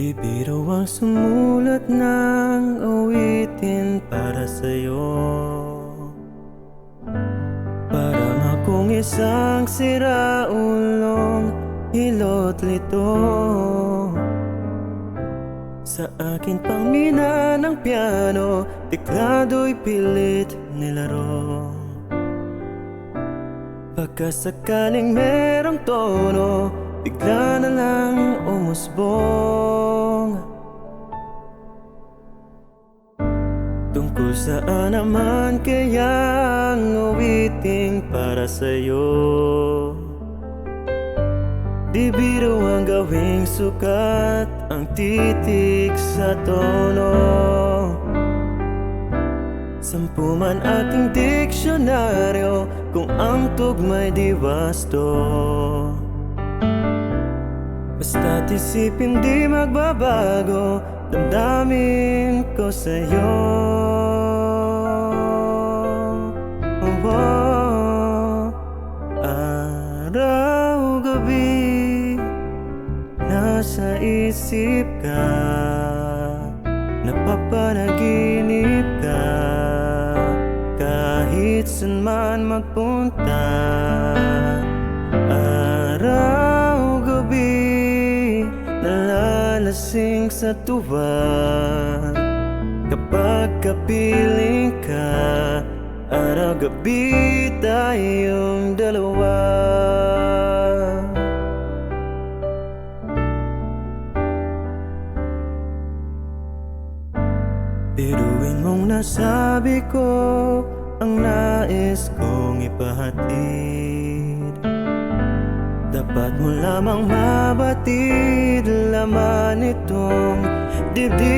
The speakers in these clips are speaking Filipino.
Di biro ang sumulat ng awitin para sa'yo. Parang akong isang siraulong hilot lito sa akin pang mina ng piano, teklado'y pilit nilaro. Pagkasakaling merong tono, bigla na lang umusbong. Tungkol saan naman kaya ang awiting para sa'yo? Di biro ang gawing sukat ang titik sa tono. Sampu man aking diksyonaryo kung ang tugma'y di wasto. Basta't isipin di magbabago, damdamin ko sa'yo. Araw-gabi nasa isip ka, napapanaginip ka, kahit saan man magpunta. Araw-gabi nalalasing sa tuwa, kapag kapiling ka, araw-gabi tayong dalawa. Biruin mong nasabi ko ang nais kong ipahatid. Dapat mo lamang mabatid laman itong dibdib.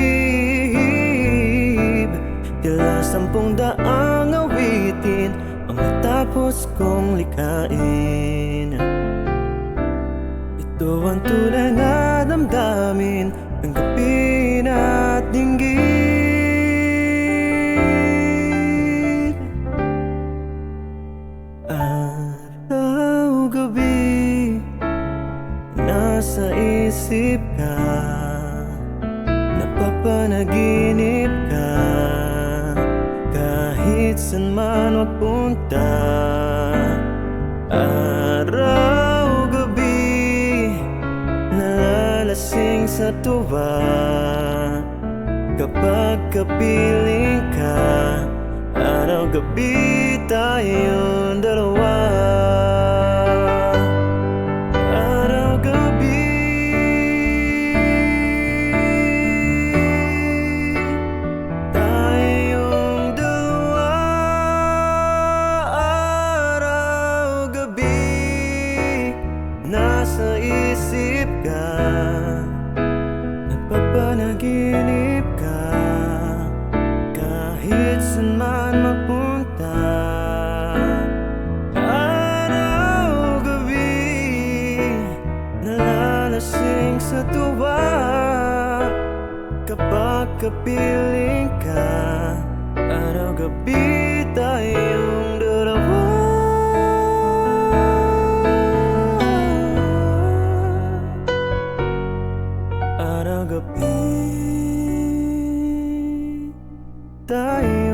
Tila 10 daang awitin ang natapos kong likhain. Ito ang tunay na damdamin, tanggapin at dinggin. Araw-gabi nasa isip ka, napapanaginip ka, kahit saan man magpunta. Araw-gabi nalalasing sa tuwa, kapag kapiling ka, araw-gabi tayong dalawa. Araw-gabi tayong dalawa. Araw-gabi nasa isip ka, napapanaginip ka, kahit saan man magpunta. Araw-gabi nalalasing sa tuwa, kapag kapiling ka, araw-gabi tayong dalawa. Araw-gabi tayo